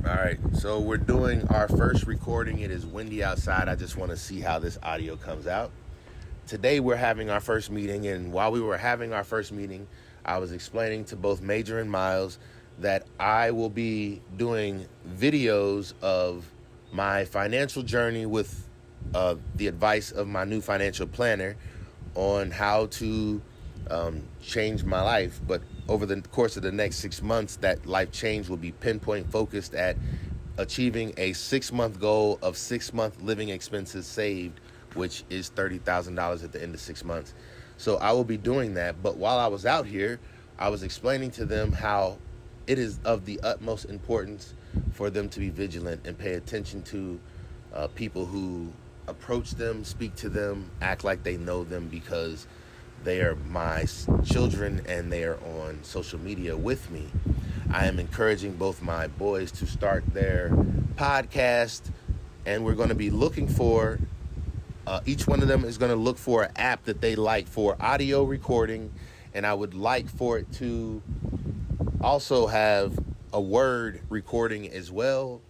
All right, so we're doing our first recording. It is windy outside. I just want to see how this audio comes out. Today we're having our first meeting, and while we were having our first meeting, I was explaining to both Major and Miles that I will be doing videos of my financial journey with the advice of my new financial planner on how to change my life. But over the course of the next 6 months, that life change will be pinpoint focused at achieving a 6-month goal of 6-month living expenses saved, which is $30,000 at the end of 6 months. So I will be doing that. But while I was out here, I was explaining to them how it is of the utmost importance for them to be vigilant and pay attention to people who approach them, speak to them, act like they know them, because they are my children and they are on social media with me. I am encouraging both my boys to start their podcast, and we're going to be looking for, each one of them is going to look for an app that they like for audio recording, and I would like for it to also have a word recording as well.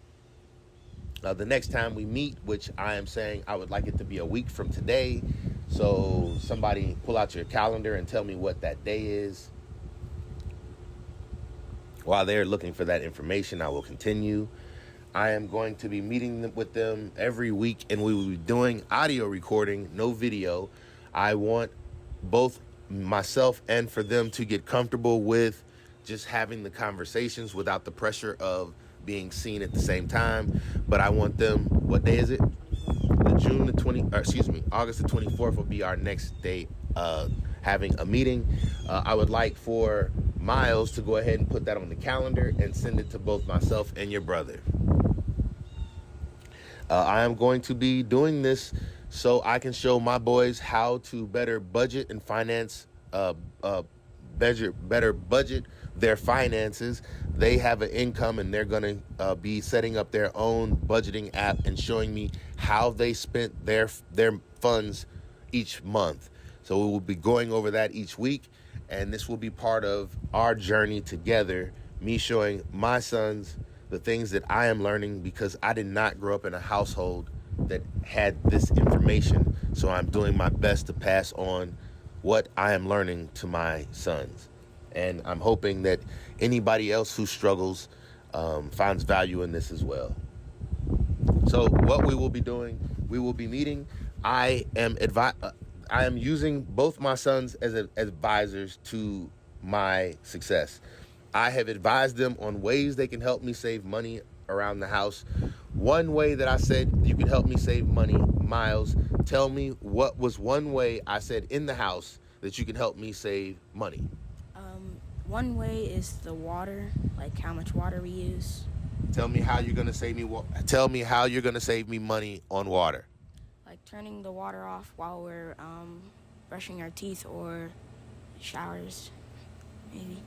The next time we meet, which I am saying I would like it to be a week from today. So somebody pull out your calendar and tell me what that day is. While they're looking for that information, I will continue. I am going to be meeting with them every week, and we will be doing audio recording, no video. I want both myself and for them to get comfortable with just having the conversations without the pressure of being seen at the same time. But I want them, what day is it? August the 24th will be our next day having a meeting. I would like for Miles to go ahead and put that on the calendar and send it to both myself and your brother. I am going to be doing this so I can show my boys how to better budget and finance, better budget their finances. They have an income, and they're going to be setting up their own budgeting app and showing me how they spent their funds each month. So we will be going over that each week, and this will be part of our journey together, me showing my sons the things that I am learning, because I did not grow up in a household that had this information. So I'm doing my best to pass on what I am learning to my sons. And I'm hoping that anybody else who struggles finds value in this as well. So what we will be doing, we will be meeting. I am using both my sons as advisors to my success. I have advised them on ways they can help me save money around the house. One way that I said you can help me save money, Miles, tell me what was one way I said in the house that you can help me save money. One way is the water, like how much water we use. Tell me how you're gonna save me. Tell me how you're gonna save me money on water. Like turning the water off while we're brushing our teeth or showers, maybe.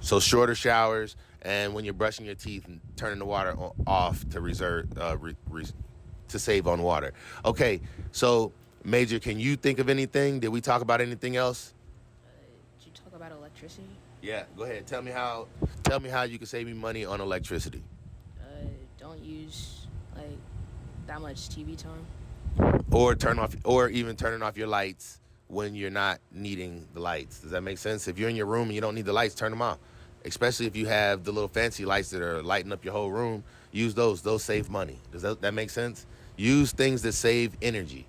So shorter showers, and when you're brushing your teeth, and turning the water off to reserve to save on water. Okay, so Major, can you think of anything? Did we talk about anything else? Did you talk about electricity? Yeah, go ahead. Tell me how you can save me money on electricity. Don't use like that much TV time. Or even turning off your lights when you're not needing the lights. Does that make sense? If you're in your room and you don't need the lights, turn them off. Especially if you have the little fancy lights that are lighting up your whole room, use those. Those save money. Does that make sense? Use things that save energy.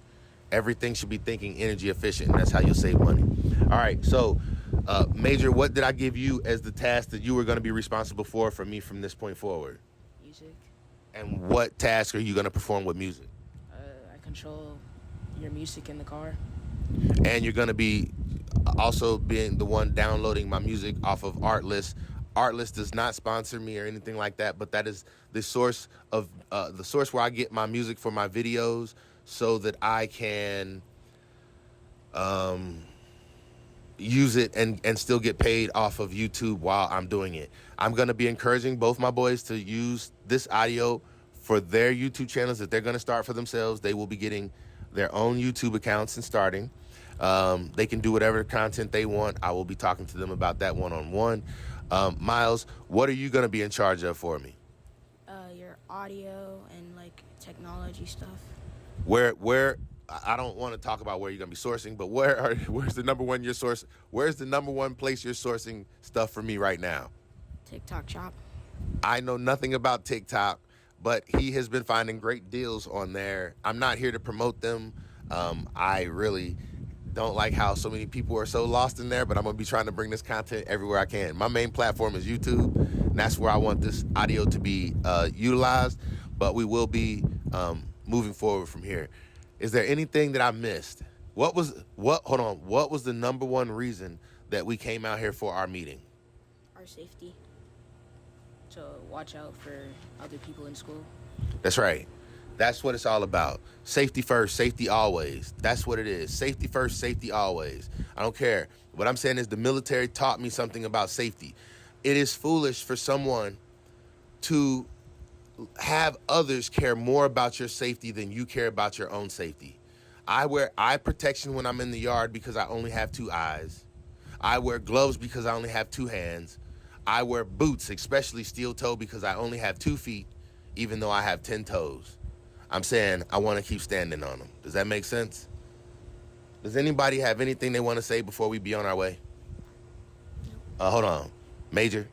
Everything should be thinking energy efficient, and that's how you'll save money. All right, so Major, what did I give you as the task that you were going to be responsible for me from this point forward? Music. And what task are you going to perform with music? I control your music in the car. And you're going to be also being the one downloading my music off of Artlist. Artlist does not sponsor me or anything like that, but that is the source where I get my music for my videos, so that I can use it and still get paid off of YouTube while I'm doing it. I'm going to be encouraging both my boys to use this audio for their YouTube channels that they're going to start for themselves. They will be getting their own YouTube accounts and starting. They can do whatever content they want. I will be talking to them about that one-on-one. Miles, what are you going to be in charge of for me? Your for audio and like technology stuff. Where I don't want to talk about where you're gonna be sourcing, but where's the number one where's the number one place you're sourcing stuff for me right now? TikTok shop. I know nothing about TikTok, but he has been finding great deals on there. I'm not here to promote them. I really don't like how so many people are so lost in there, but I'm gonna be trying to bring this content everywhere I can. My main platform is YouTube, and that's where I want this audio to be utilized, but we will be moving forward from here. Is there anything that I missed? What was the number one reason that we came out here for our meeting? Our safety. To watch out for other people in school. That's right. That's what it's all about. Safety first, safety always. That's what it is. Safety first, safety always. I don't care. What I'm saying is the military taught me something about safety. It is foolish for someone to have others care more about your safety than you care about your own safety. I wear eye protection when I'm in the yard because I only have 2 eyes. I wear gloves because I only have 2 hands. I wear boots, especially steel toe, because I only have 2 feet, even though I have 10 toes. I'm saying I want to keep standing on them. Does that make sense? Does anybody have anything they want to say before we be on our way? Hold on. Major?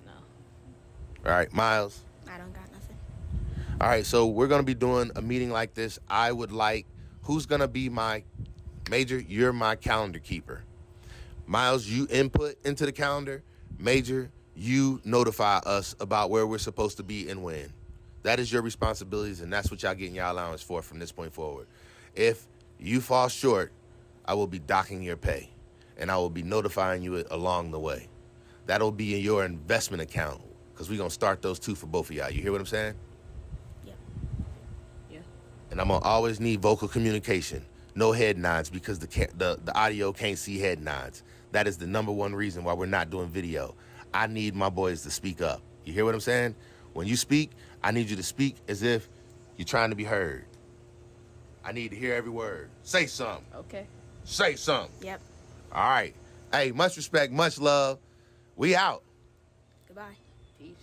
No. All right, Miles? I don't got nothing. All right, so we're going to be doing a meeting like this. I would like, who's going to be my, Major, you're my calendar keeper. Miles, you input into the calendar. Major, you notify us about where we're supposed to be and when. That is your responsibilities, and that's what y'all getting y'all allowance for from this point forward. If you fall short, I will be docking your pay, and I will be notifying you along the way. That'll be in your investment account, because we're going to start those 2 for both of y'all. You hear what I'm saying? Yep. Yeah. And I'm going to always need vocal communication. No head nods, because the audio can't see head nods. That is the number one reason why we're not doing video. I need my boys to speak up. You hear what I'm saying? When you speak, I need you to speak as if you're trying to be heard. I need to hear every word. Say something. Okay. Say something. Yep. All right. Hey, much respect, much love. We out. Goodbye. Peace.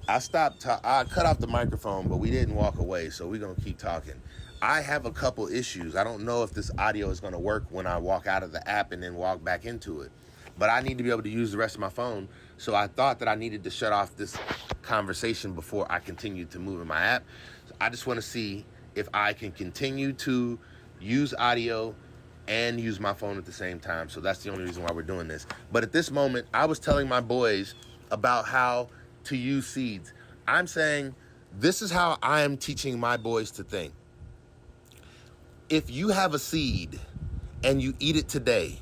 I cut off the microphone, but we didn't walk away, so we're going to keep talking. I have a couple issues. I don't know if this audio is going to work when I walk out of the app and then walk back into it. But I need to be able to use the rest of my phone. So I thought that I needed to shut off this conversation before I continued to move in my app. So I just want to see if I can continue to use audio and use my phone at the same time. So that's the only reason why we're doing this. But at this moment, I was telling my boys about how to use seeds. I'm saying this is how I am teaching my boys to think. If you have a seed and you eat it today,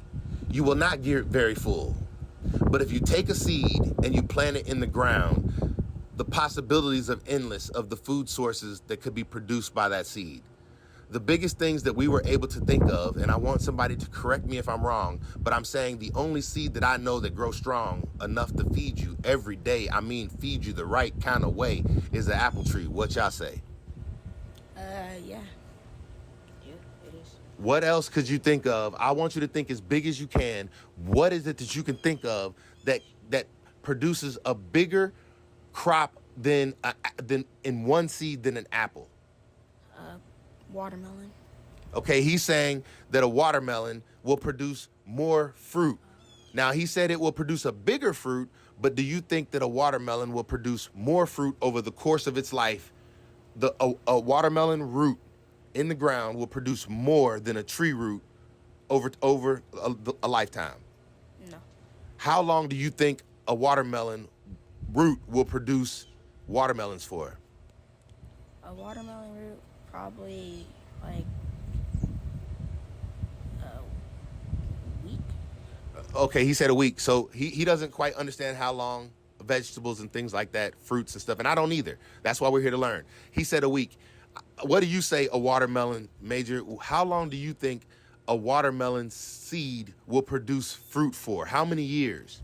you will not get very full. But if you take a seed and you plant it in the ground, the possibilities are endless of the food sources that could be produced by that seed. The biggest things that we were able to think of, and I want somebody to correct me if I'm wrong, but I'm saying the only seed that I know that grows strong enough to feed you every day, I mean feed you the right kind of way, is the apple tree. What y'all say? Yeah. It is. What else could you think of? I want you to think as big as you can. What is it that you can think of that produces a bigger crop than in one seed than an apple? Watermelon. Okay, he's saying that a watermelon will produce more fruit. Now, he said it will produce a bigger fruit, but do you think that a watermelon will produce more fruit over the course of its life? A watermelon root in the ground will produce more than a tree root over a lifetime. No. How long do you think a watermelon root will produce watermelons for? A watermelon root, probably like a week. Okay, he said a week. So he doesn't quite understand how long vegetables and things like that, fruits and stuff, and I don't either. That's why we're here to learn. He said a week. What do you say a watermelon, Major? How long do you think a watermelon seed will produce fruit for? How many years?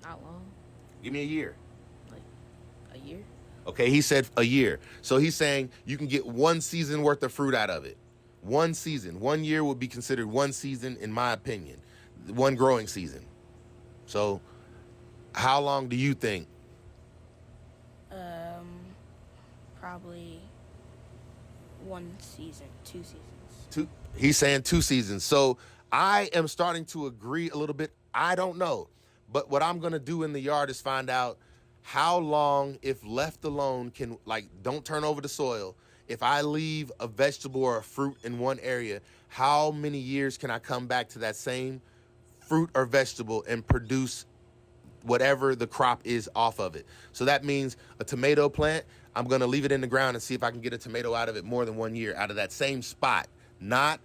Not long. Give me a year. Like a year. Okay, he said a year. So he's saying you can get one season worth of fruit out of it. One season. 1 year would be considered one season, in my opinion. One growing season. So how long do you think? Probably 1 season, 2 seasons. He's saying 2 seasons. So I am starting to agree a little bit. I don't know. But what I'm going to do in the yard is find out how long, if left alone, can, like, don't turn over the soil. If I leave a vegetable or a fruit in one area, how many years can I come back to that same fruit or vegetable and produce whatever the crop is off of it? So that means a tomato plant, I'm going to leave it in the ground and see if I can get a tomato out of it more than 1 year, out of that same spot, not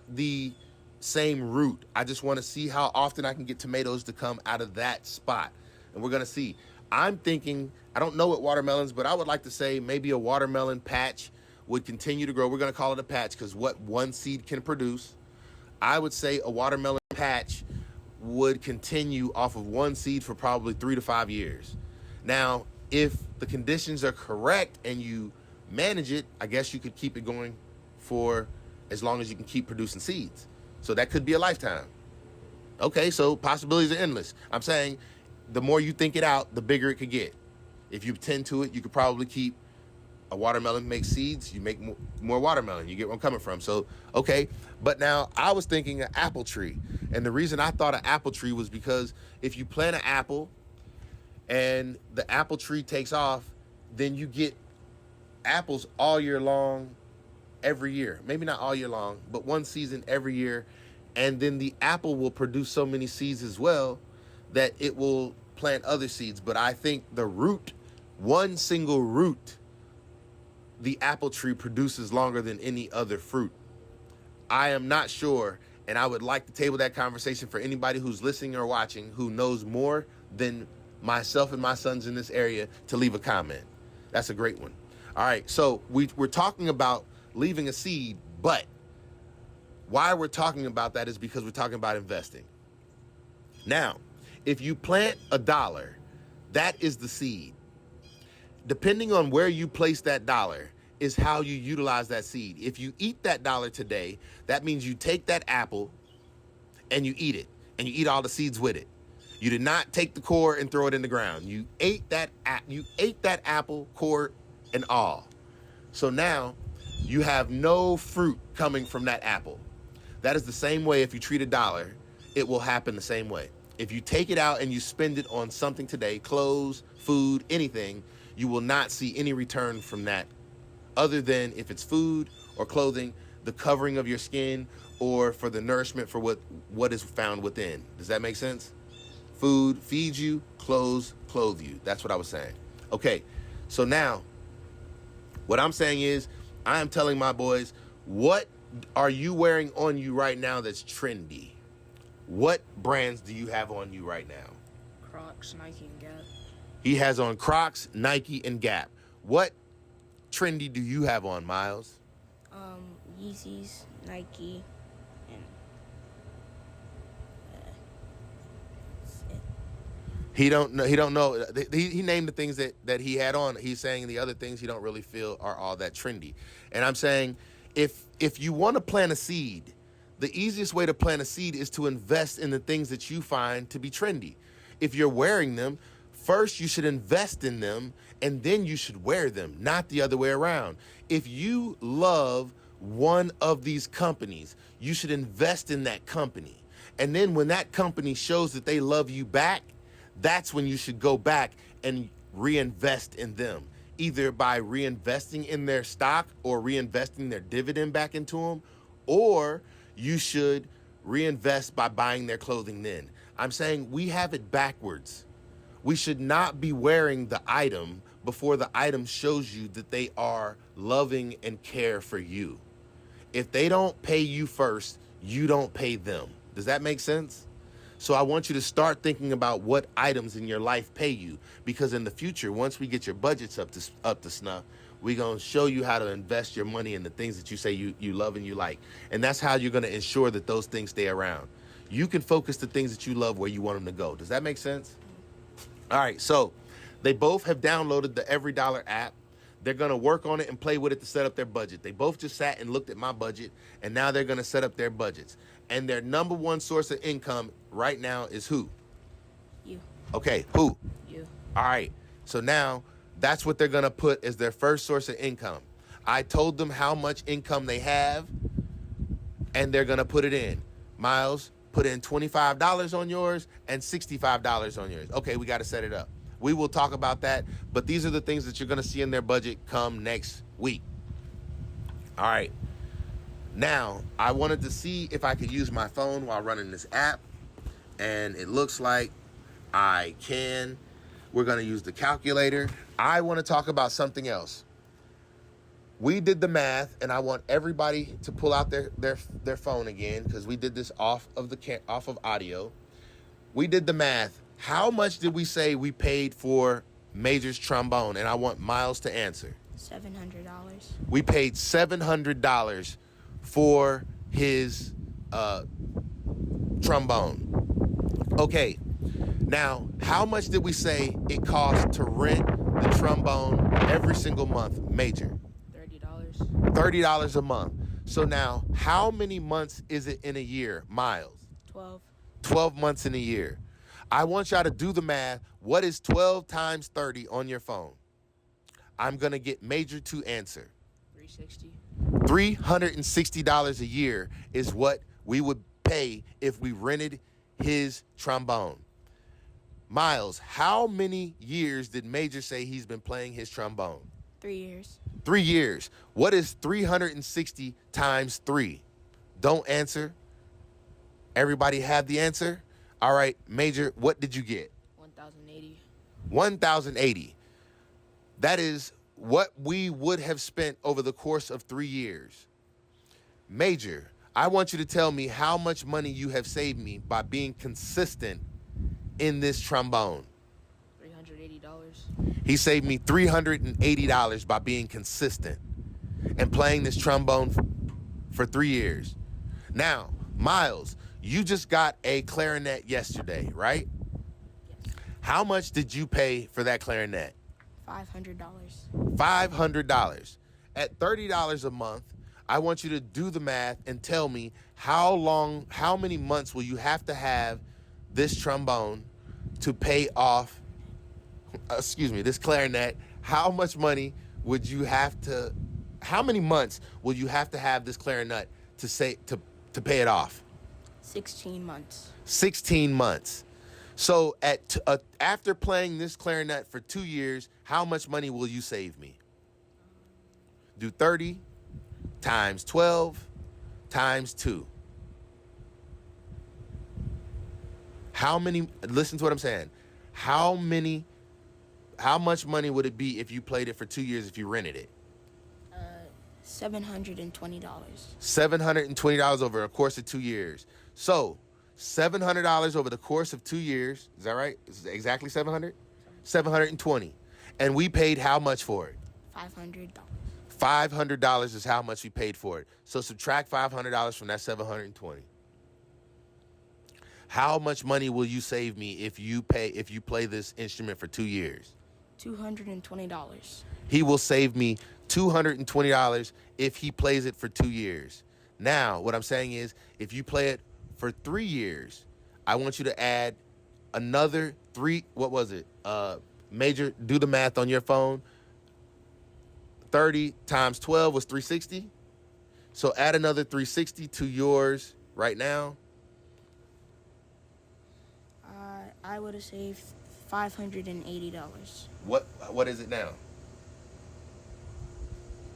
the same root. I just want to see how often I can get tomatoes to come out of that spot. And we're going to see. I'm thinking, I don't know what watermelons, but I would like to say maybe a watermelon patch would continue to grow. We're going to call it a patch because what one seed can produce. I would say a watermelon patch would continue off of one seed for probably 3 to 5 years. Now, if the conditions are correct and you manage it, I guess you could keep it going for as long as you can keep producing seeds. So that could be a lifetime. Okay, so possibilities are endless. I'm saying the more you think it out, the bigger it could get. If you tend to it, you could probably keep a watermelon, make seeds, you make more watermelon. You get where I'm coming from. So, okay. But now I was thinking an apple tree. And the reason I thought an apple tree was because if you plant an apple and the apple tree takes off, then you get apples all year long, every year. Maybe not all year long, but one season every year. And then the apple will produce so many seeds as well that it will plant other seeds. But I think the root, one single root, the apple tree produces longer than any other fruit. I am not sure, and I would like to table that conversation for anybody who's listening or watching who knows more than myself and my sons in this area to leave a comment. That's a great one. All right, so we're talking about leaving a seed, but why we're talking about that is because we're talking about investing. Now, if you plant $1, that is the seed. Depending on where you place that dollar is how you utilize that seed. If you eat that $1 today, that means you take that apple and you eat it, and you eat all the seeds with it. You did not take the core and throw it in the ground. You ate that apple, core and all. So now you have no fruit coming from that apple. That is the same way if you treat $1, it will happen the same way. If you take it out and you spend it on something today, clothes, food, anything, you will not see any return from that other than if it's food or clothing, the covering of your skin, or for the nourishment for what is found within. Does that make sense? Food feeds you, clothes clothe you. That's what I was saying. Okay, so now what I'm saying is I am telling my boys, what are you wearing on you right now that's trendy? What brands do you have on you right now? Crocs, Nike, and Gap. He has on Crocs, Nike, and Gap. What trendy do you have on, Miles? Yeezys, Nike, and that's it. He don't know. He named the things that he had on. He's saying the other things he don't really feel are all that trendy. And I'm saying if you want to plant a seed, the easiest way to plant a seed is to invest in the things that you find to be trendy. If you're wearing them, first you should invest in them and then you should wear them, not the other way around. If you love one of these companies, you should invest in that company. And then when that company shows that they love you back, that's when you should go back and reinvest in them, either by reinvesting in their stock or reinvesting their dividend back into them, or you should reinvest by buying their clothing then. I'm saying we have it backwards. We should not be wearing the item before the item shows you that they are loving and care for you. If they don't pay you first, you don't pay them. Does that make sense? So I want you to start thinking about what items in your life pay you, because in the future, once we get your budgets up to snuff, we're going to show you how to invest your money in the things that you say you love and you like. And that's how you're going to ensure that those things stay around. You can focus the things that you love where you want them to go. Does that make sense? All right, so they both have downloaded the Every Dollar app. They're going to work on it and play with it to set up their budget. They both just sat and looked at my budget, and now they're going to set up their budgets. And their number one source of income right now is who? You. Okay, who? You. All right. So now that's what they're going to put as their first source of income. I told them how much income they have, and they're going to put it in. Miles, put in $25 on yours and $65 on yours. Okay, we got to set it up. We will talk about that, but these are the things that you're going to see in their budget come next week. All right. Now, I wanted to see if I could use my phone while running this app, and it looks like I can. We're going to use the calculator. I want to talk about something else. We did the math, and I want everybody to pull out their phone again, because we did this off of audio. We did the math. How much did we say we paid for Major's trombone? And I want Miles to answer. $700. We paid $700 for his trombone. Okay. Now, how much did we say it cost to rent the trombone every single month, Major? $30. $30 a month. So now, how many months is it in a year, Miles? 12. 12 months in a year. I want y'all to do the math. What is 12 times 30 on your phone? I'm going to get Major to answer. $360. $360 a year is what we would pay if we rented his trombone. Miles, how many years did Major say he's been playing his trombone? 3 years. 3 years. What is 360 times 3? Don't answer. Everybody have the answer? All right, Major, what did you get? 1,080. 1,080. That is what we would have spent over the course of 3 years. Major, I want you to tell me how much money you have saved me by being consistent in this trombone. $380. He saved me $380 by being consistent and playing this trombone for 3 years. Now, Miles, you just got a clarinet yesterday, right? Yes. How much did you pay for that clarinet? $500. $500. At $30 a month, I want you to do the math and tell me how many months will you have to have this trombone to pay off, this clarinet. How much money would you have to, how many months will you have to have this clarinet to pay it off? 16 months. 16 months. So after playing this clarinet for 2 years, how much money will you save me? Do 30 times 12 times 2. Listen to what I'm saying. How much money would it be if you played it for 2 years if you rented it? $720. $720 over a course of 2 years. So $700 over the course of 2 years. Is that right? Is it exactly 700? 720. And we paid how much for it? $500. $500 is how much we paid for it. So subtract $500 from that 720. How much money will you save me if you play this instrument for 2 years? $220. He will save me $220 if he plays it for 2 years. Now, what I'm saying is, if you play it for 3 years, I want you to add another 3. What was it? Major, do the math on your phone. 30 times 12 was 360. So add another 360 to yours right now. I would have saved $580. What is it now?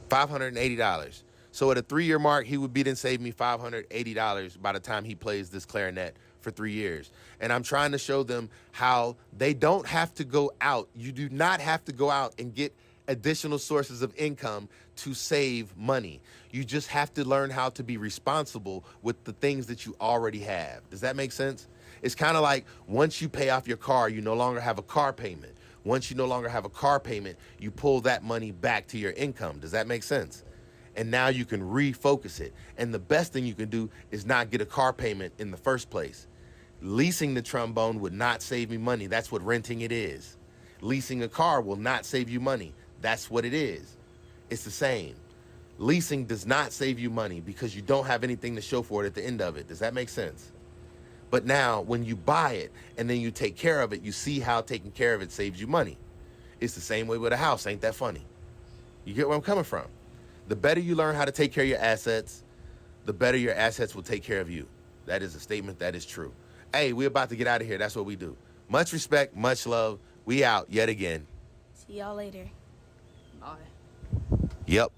$580. So at a 3-year mark, he would save me $580 by the time he plays this clarinet for 3 years. And I'm trying to show them how they don't have to go out. You do not have to go out and get additional sources of income to save money. You just have to learn how to be responsible with the things that you already have. Does that make sense? It's kind of like once you pay off your car, you no longer have a car payment. Once you no longer have a car payment, you pull that money back to your income. Does that make sense? And now you can refocus it. And the best thing you can do is not get a car payment in the first place. Leasing the trombone would not save me money. That's what renting it is. Leasing a car will not save you money. That's what it is. It's the same. Leasing does not save you money because you don't have anything to show for it at the end of it. Does that make sense? But now when you buy it and then you take care of it, you see how taking care of it saves you money. It's the same way with a house. Ain't that funny? You get where I'm coming from? The better you learn how to take care of your assets, the better your assets will take care of you. That is a statement that is true. Hey, we're about to get out of here. That's what we do. Much respect, much love. We out yet again. See y'all later. Bye. Yep.